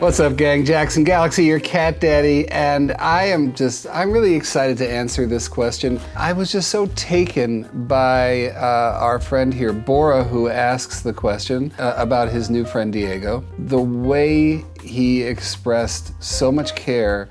What's up, gang? Jackson Galaxy, your cat daddy, and I'm really excited to answer this question. I was just so taken by our friend here, Bora, who asks the question about his new friend Diego. The way he expressed so much care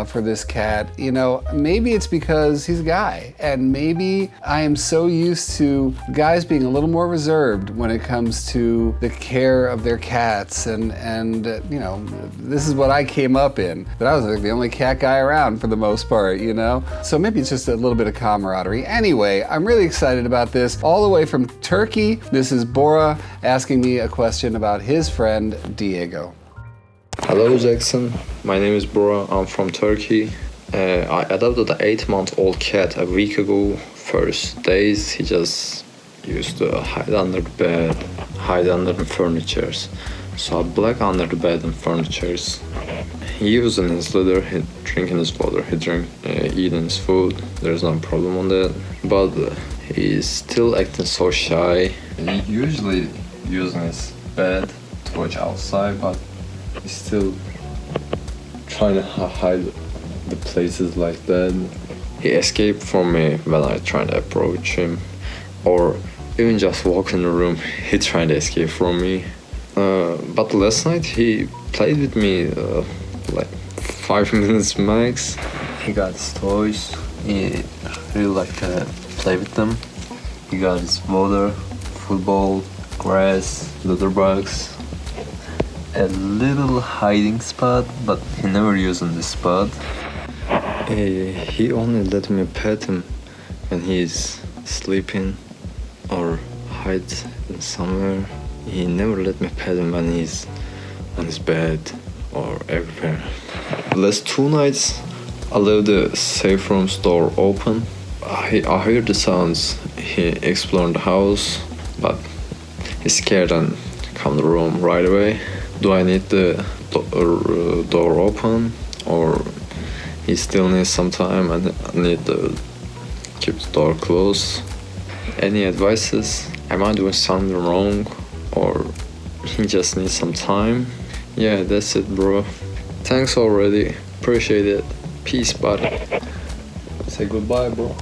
for this cat. You know, maybe it's because he's a guy, and maybe I am so used to guys being a little more reserved when it comes to the care of their cats, and you know, this is what I came up in, but I was like the only cat guy around for the most part, you know? So maybe it's just a little bit of camaraderie. Anyway, I'm really excited about this. All the way from Turkey, this is Bora asking me a question about his friend Diego. Hello Jackson, my name is Bora, I'm from Turkey. I adopted an 8-month-old cat a week ago. First days he just used to hide under the bed, hide under the furnitures. So I black under the bed and furnitures. He using his litter, he drinking his water, he eating his food, there's no problem on that. But he's still acting so shy. He usually using his bed to watch outside, but he's still trying to hide the places like that. He escaped from me when I tried to approach him, or even just walk in the room, he tried to escape from me. But last night he played with me like 5 minutes max. He got his toys, he really liked to play with them. He got his water, football, grass, litter box. A little hiding spot, but he never using this spot. He only let me pet him when he's sleeping or hide somewhere. He never let me pet him when he's on his bed or everywhere. The last 2 nights, I left the safe room's door open. I heard the sounds. He explored the house, but he's scared and come to the room right away. Do I need the door open, or he still needs some time and I need to keep the door closed? Any advices? Am I doing something wrong, or he just needs some time? Yeah, that's it, bro. Thanks already. Appreciate it. Peace, buddy. Say goodbye, bro.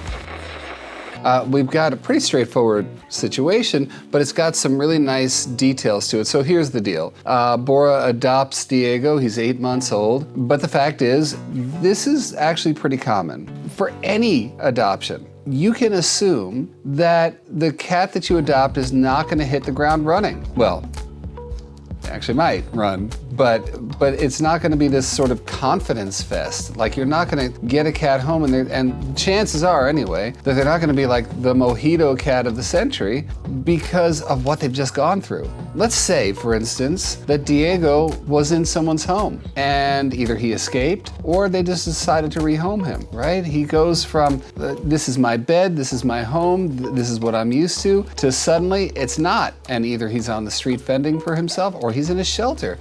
We've got a pretty straightforward situation, but it's got some really nice details to it. So here's the deal. Bora adopts Diego. He's 8 months old. But the fact is, this is actually pretty common. For any adoption, you can assume that the cat that you adopt is not going to hit the ground running. Well, actually might run, but it's not going to be this sort of confidence fest. Like, you're not going to get a cat home and chances are anyway that they're not going to be like the mojito cat of the century because of what they've just gone through. Let's say, for instance, that Diego was in someone's home and either he escaped or they just decided to rehome him, right? He goes from this is my bed, this is my home, this is what I'm used to suddenly it's not, and either he's on the street fending for himself or he's in a shelter.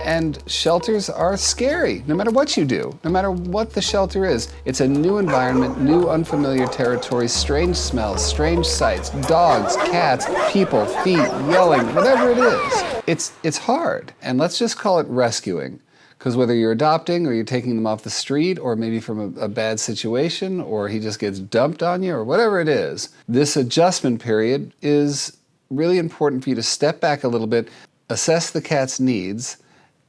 And shelters are scary, no matter what you do, no matter what the shelter is. It's a new environment, new unfamiliar territory, strange smells, strange sights, dogs, cats, people, feet, yelling, whatever it is. It's hard, and let's just call it rescuing. Because whether you're adopting or you're taking them off the street or maybe from a bad situation or he just gets dumped on you or whatever it is, this adjustment period is really important for you to step back a little bit, assess the cat's needs,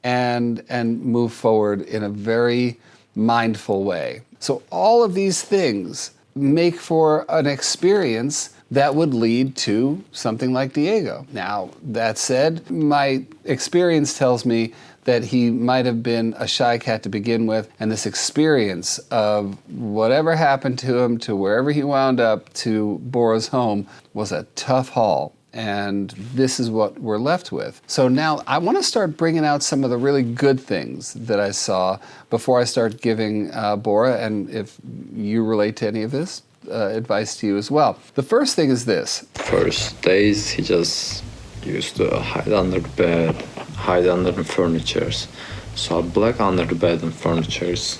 and move forward in a very mindful way. So all of these things make for an experience that would lead to something like Diego. Now, that said, my experience tells me that he might have been a shy cat to begin with, and this experience of whatever happened to him, to wherever he wound up, to Bora's home, was a tough haul. And this is what we're left with. So now I want to start bringing out some of the really good things that I saw before I start giving Bora, and if you relate to any of this, advice to you as well. The first thing is this. First days he just used to hide under the bed, hide under the furnitures. So I black under the bed and furnitures.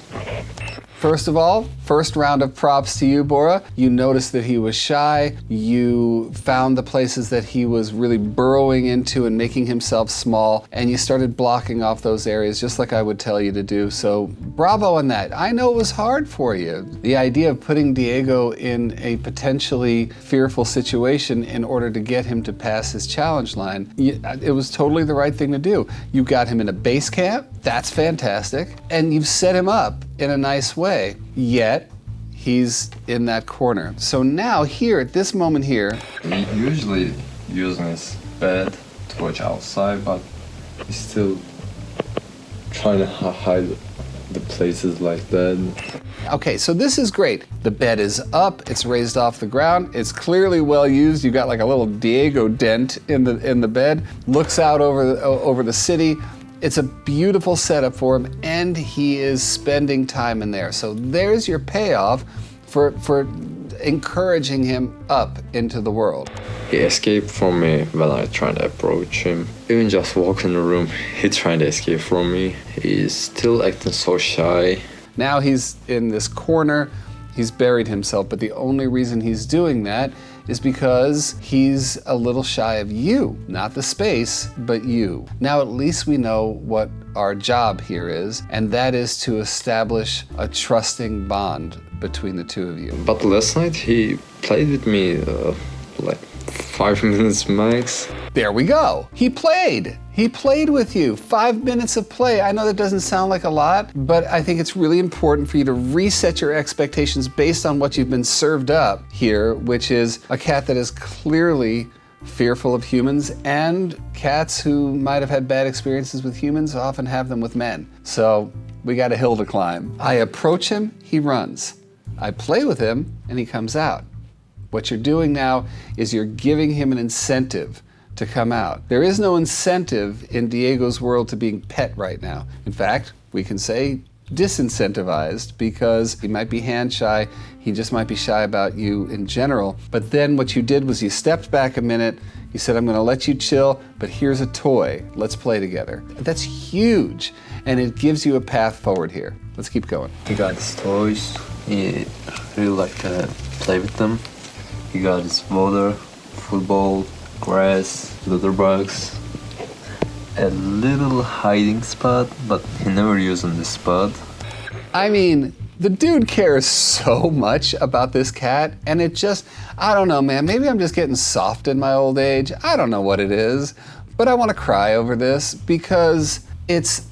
First of all, first round of props to you, Bora. You noticed that he was shy. You found the places that he was really burrowing into and making himself small, and you started blocking off those areas just like I would tell you to do. So bravo on that. I know it was hard for you. The idea of putting Diego in a potentially fearful situation in order to get him to pass his challenge line, it was totally the right thing to do. You got him in a base camp. That's fantastic. And you've set him up in a nice way, yet he's in that corner. So now here, at this moment here... He usually using his bed to watch outside, but he's still trying to hide the places like that. Okay, so this is great. The bed is up, it's raised off the ground, it's clearly well used. You got like a little Diego dent in the bed, looks out over the city. It's a beautiful setup for him, and he is spending time in there. So there's your payoff for encouraging him up into the world. He escaped from me when I tried to approach him. Even just walk in the room, he tried to escape from me. He's still acting so shy. Now he's in this corner, he's buried himself, but the only reason he's doing that is because he's a little shy of you, not the space, but you. Now at least we know what our job here is, and that is to establish a trusting bond between the two of you. But last night he played with me like 5 minutes max. There we go. He played. He played with you. 5 minutes of play. I know that doesn't sound like a lot, but I think it's really important for you to reset your expectations based on what you've been served up here, which is a cat that is clearly fearful of humans, and cats who might have had bad experiences with humans often have them with men. So we got a hill to climb. I approach him, he runs. I play with him, and he comes out. What you're doing now is you're giving him an incentive to come out. There is no incentive in Diego's world to being pet right now. In fact, we can say disincentivized, because he might be hand shy, he just might be shy about you in general. But then what you did was you stepped back a minute, you said, I'm gonna let you chill, but here's a toy, let's play together. That's huge, and it gives you a path forward here. Let's keep going. He got his toys, he really like to play with them. He got his water, football, grass, litter box, a little hiding spot, but he never using this spot. I mean, the dude cares so much about this cat, and it just, I don't know, man, maybe I'm just getting soft in my old age. I don't know what it is, but I want to cry over this because it's,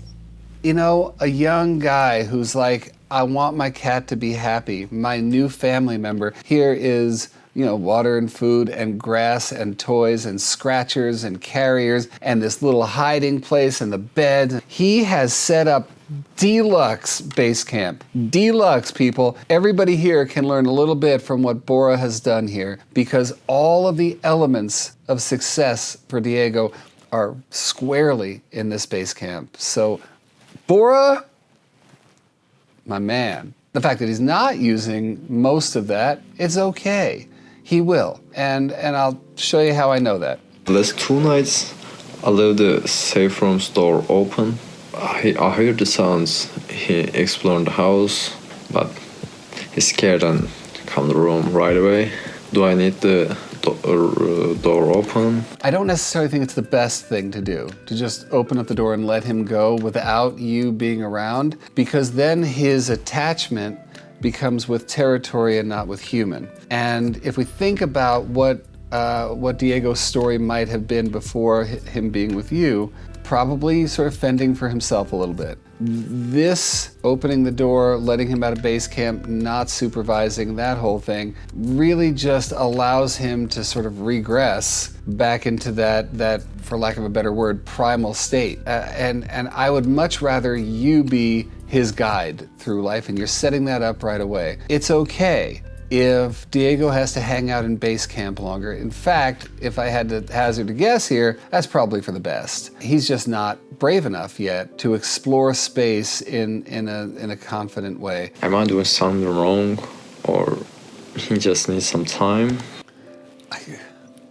you know, a young guy who's like, I want my cat to be happy. My new family member. Here is, you know, water and food and grass and toys and scratchers and carriers and this little hiding place and the bed. He has set up deluxe Basecamp. Deluxe, people. Everybody here can learn a little bit from what Bora has done here, because all of the elements of success for Diego are squarely in this Basecamp. So, Bora, my man. The fact that he's not using most of that, it's okay. He will, and I'll show you how I know that. The last 2 nights, I left the safe room's door open. I heard the sounds. He explored the house, but he's scared and come to the room right away. Do I need the door open? I don't necessarily think it's the best thing to do, to just open up the door and let him go without you being around, because then his attachment becomes with territory and not with human. And if we think about what Diego's story might have been before him being with you, probably sort of fending for himself a little bit. This opening the door, letting him out of base camp, not supervising, that whole thing, really just allows him to sort of regress back into that, for lack of a better word, primal state. And I would much rather you be his guide through life, and you're setting that up right away. It's okay if Diego has to hang out in base camp longer. In fact, if I had to hazard a guess here, that's probably for the best. He's just not brave enough yet to explore space in a confident way. Am I doing something wrong, or he just needs some time?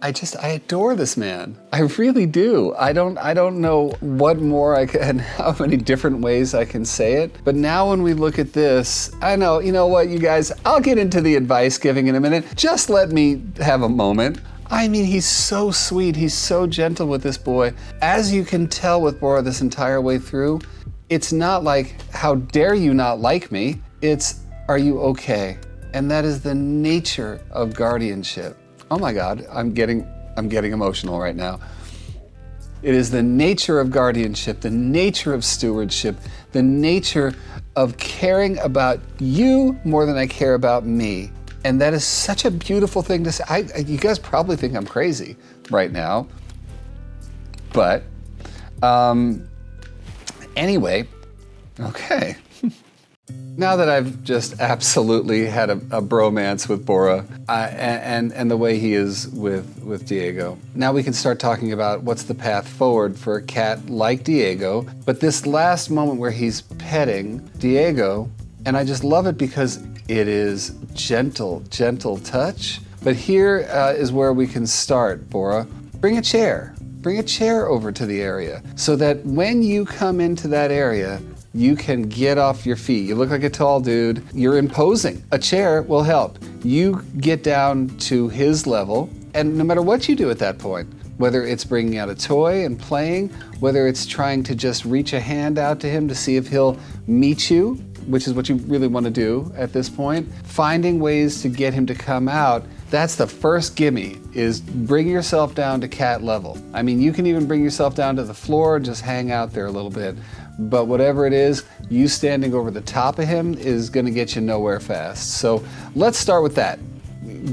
I adore this man. I really do. I don't know what more I can, how many different ways I can say it. But now when we look at this, I know, you know what, you guys, I'll get into the advice giving in a minute. Just let me have a moment. I mean, he's so sweet. He's so gentle with this boy. As you can tell with Bora this entire way through, it's not like, how dare you not like me? It's, are you okay? And that is the nature of guardianship. Oh my God, I'm getting emotional right now. It is the nature of guardianship, the nature of stewardship, the nature of caring about you more than I care about me. And that is such a beautiful thing to say. You guys probably think I'm crazy right now, but anyway, okay. Now that I've just absolutely had a bromance with Bora and the way he is with Diego, now we can start talking about what's the path forward for a cat like Diego. But this last moment where he's petting Diego, and I just love it because it is gentle, gentle touch. But here is where we can start, Bora. Bring a chair. Bring a chair over to the area so that when you come into that area, you can get off your feet. You look like a tall dude. You're imposing. A chair will help. You get down to his level, and no matter what you do at that point, whether it's bringing out a toy and playing, whether it's trying to just reach a hand out to him to see if he'll meet you, which is what you really want to do at this point, finding ways to get him to come out, that's the first gimme, is bring yourself down to cat level. I mean, you can even bring yourself down to the floor and just hang out there a little bit. But whatever it is, you standing over the top of him is gonna get you nowhere fast. So let's start with that.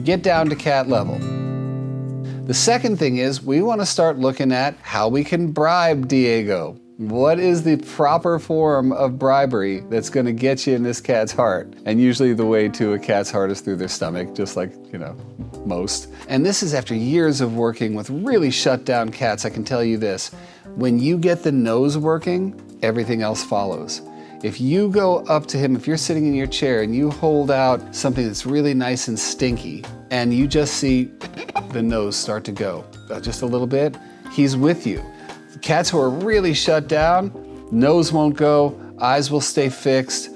Get down to cat level. The second thing is we wanna start looking at how we can bribe Diego. What is the proper form of bribery that's gonna get you in this cat's heart? And usually the way to a cat's heart is through their stomach, just like, you know, most. And this is after years of working with really shut down cats. I can tell you this, when you get the nose working, everything else follows. If you go up to him, if you're sitting in your chair and you hold out something that's really nice and stinky, and you just see the nose start to go, just a little bit, he's with you. Cats who are really shut down, nose won't go, eyes will stay fixed,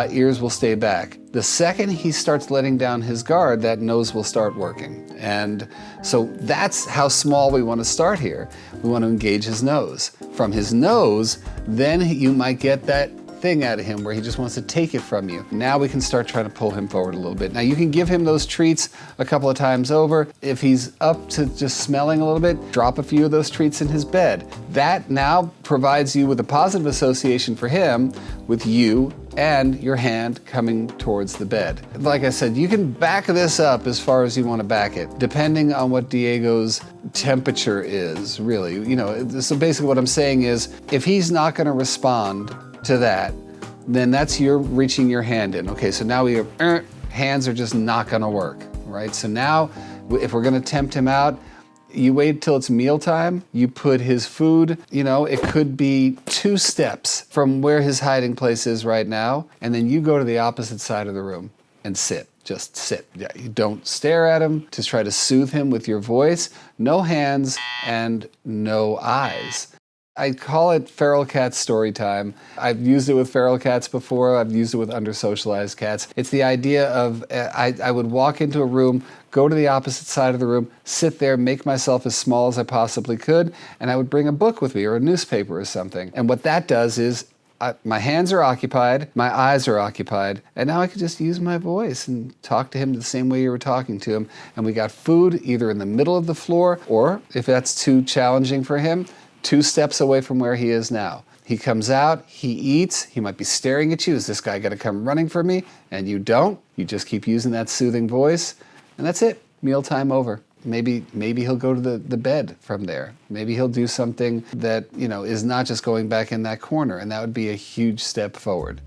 ears will stay back. The second he starts letting down his guard, that nose will start working. And so that's how small we want to start here. We want to engage his nose. From his nose, then you might get that thing out of him where he just wants to take it from you. Now we can start trying to pull him forward a little bit. Now you can give him those treats a couple of times over. If he's up to just smelling a little bit, drop a few of those treats in his bed. That now provides you with a positive association for him with you and your hand coming towards the bed. Like I said, you can back this up as far as you want to back it, depending on what Diego's temperature is, really. You know, so basically what I'm saying is, if he's not going to respond to that, then that's you're reaching your hand in. Okay, so now we have, hands are just not going to work, right? So now, if we're going to tempt him out, you wait till it's mealtime, you put his food, you know, it could be 2 steps from where his hiding place is right now, and then you go to the opposite side of the room and sit. Just sit. Yeah, you don't stare at him, just try to soothe him with your voice. No hands and no eyes. I call it feral cat story time. I've used it with feral cats before. I've used it with under-socialized cats. It's the idea of I would walk into a room, go to the opposite side of the room, sit there, make myself as small as I possibly could, and I would bring a book with me or a newspaper or something. And what that does is my hands are occupied, my eyes are occupied, and now I could just use my voice and talk to him the same way you were talking to him. And we got food either in the middle of the floor, or if that's too challenging for him, 2 steps away from where he is now. He comes out, he eats, he might be staring at you. Is this guy gonna come running for me? And you don't. You just keep using that soothing voice, and that's it. Mealtime over. Maybe he'll go to the bed from there. Maybe he'll do something that, you know, is not just going back in that corner, and that would be a huge step forward.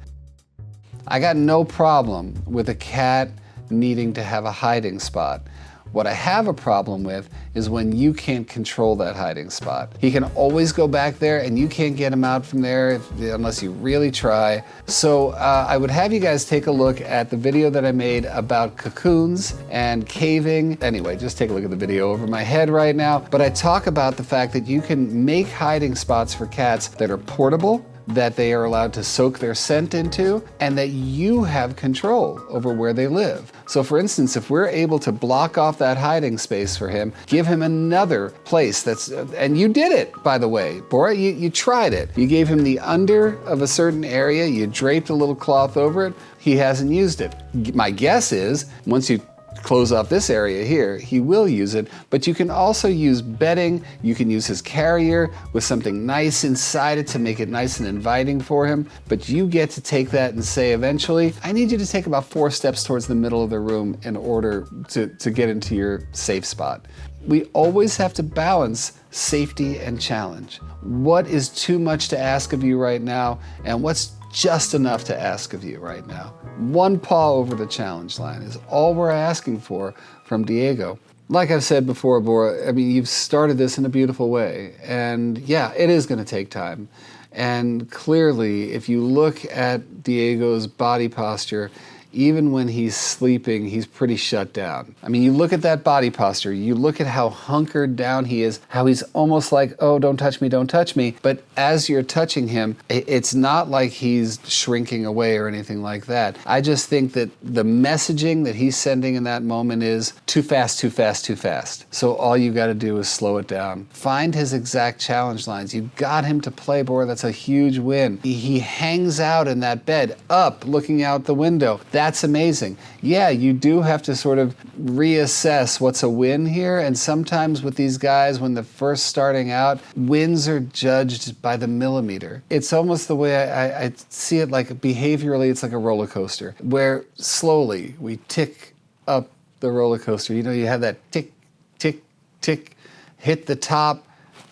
I got no problem with a cat needing to have a hiding spot. What I have a problem with is when you can't control that hiding spot. He can always go back there and you can't get him out from there unless you really try. So I would have you guys take a look at the video that I made about cocoons and caving. Anyway, just take a look at the video over my head right now. But I talk about the fact that you can make hiding spots for cats that are portable, that they are allowed to soak their scent into, and that you have control over where they live. So for instance, if we're able to block off that hiding space for him, give him another place that's, and you did it, by the way, Bora, you tried it. You gave him the under of a certain area, you draped a little cloth over it, he hasn't used it. My guess is, once you close off this area here, he will use it, but you can also use bedding. You can use his carrier with something nice inside it to make it nice and inviting for him, but you get to take that and say eventually, I need you to take about 4 steps towards the middle of the room in order to get into your safe spot. We always have to balance safety and challenge. What is too much to ask of you right now, and what's just enough to ask of you right now? 1 paw over the challenge line is all we're asking for from Diego. Like I've said before, Bora, I mean, you've started this in a beautiful way. And yeah, it is going to take time. And clearly, if you look at Diego's body posture, even when he's sleeping, he's pretty shut down. I mean, you look at that body posture, you look at how hunkered down he is, how he's almost like, oh, don't touch me, don't touch me. But as you're touching him, it's not like he's shrinking away or anything like that. I just think that the messaging that he's sending in that moment is too fast, too fast, too fast. So all you got to do is slow it down. Find his exact challenge lines. You got him to play, Bora. That's a huge win. He hangs out in that bed, up, looking out the window. That's amazing. Yeah, you do have to sort of reassess what's a win here, and sometimes with these guys, when they're first starting out, wins are judged by the millimeter. It's almost the way I see it, like behaviorally, it's like a roller coaster, where slowly we tick up the roller coaster. You know, you have that tick, tick, tick, hit the top,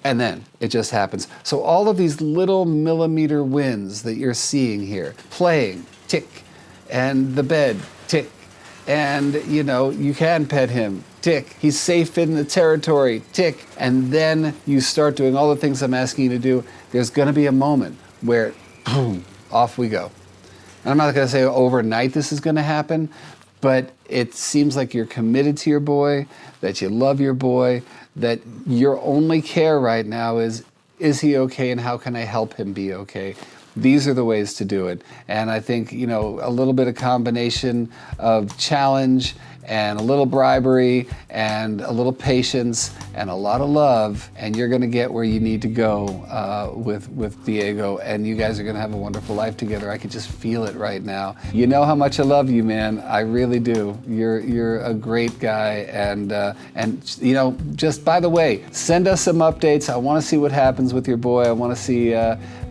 and then it just happens. So all of these little millimeter wins that you're seeing here, playing, tick, and the bed, tick, and you know, you can pet him, tick, he's safe in the territory, tick, and then you start doing all the things I'm asking you to do. There's gonna be a moment where, boom, off we go. And I'm not gonna say overnight this is gonna happen, but it seems like you're committed to your boy, that you love your boy, that your only care right now is he okay and how can I help him be okay? These are the ways to do it. And I think, you know, a little bit of combination of challenge and a little bribery and a little patience and a lot of love, and you're gonna get where you need to go with Diego, and you guys are gonna have a wonderful life together. I can just feel it right now. You know how much I love you, man. I really do. You're a great guy, and you know, just by the way, send us some updates. I wanna see what happens with your boy. I wanna see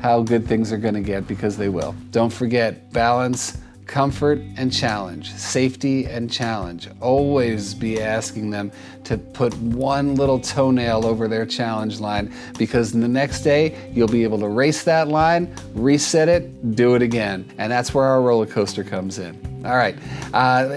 how good things are gonna get, because they will. Don't forget, balance, comfort and challenge, safety and challenge. Always be asking them to put one little toenail over their challenge line, because the next day you'll be able to race that line, reset it, do it again. And that's where our roller coaster comes in. All right,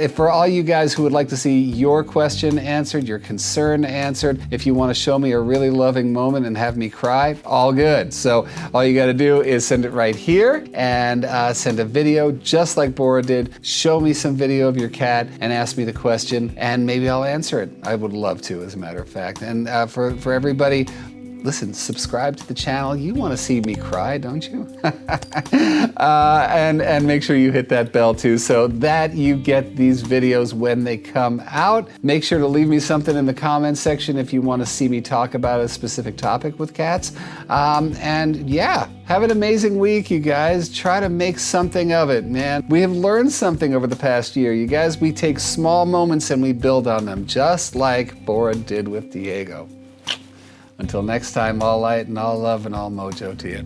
if for all you guys who would like to see your question answered, your concern answered, if you want to show me a really loving moment and have me cry, all good. So all you got to do is send it right here and send a video just like Bora did. Show me some video of your cat and ask me the question, and maybe I'll answer it. I would love to, as a matter of fact. And for everybody, listen, subscribe to the channel. You want to see me cry, don't you? And make sure you hit that bell too, so that you get these videos when they come out. Make sure to leave me something in the comments section if you want to see me talk about a specific topic with cats. And yeah, have an amazing week, you guys. Try to make something of it, man. We have learned something over the past year. You guys, we take small moments and we build on them, just like Bora did with Diego. Until next time, all light and all love and all mojo to you.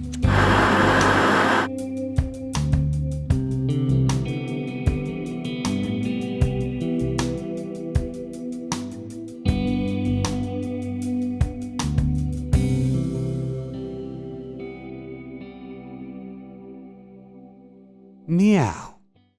Meow.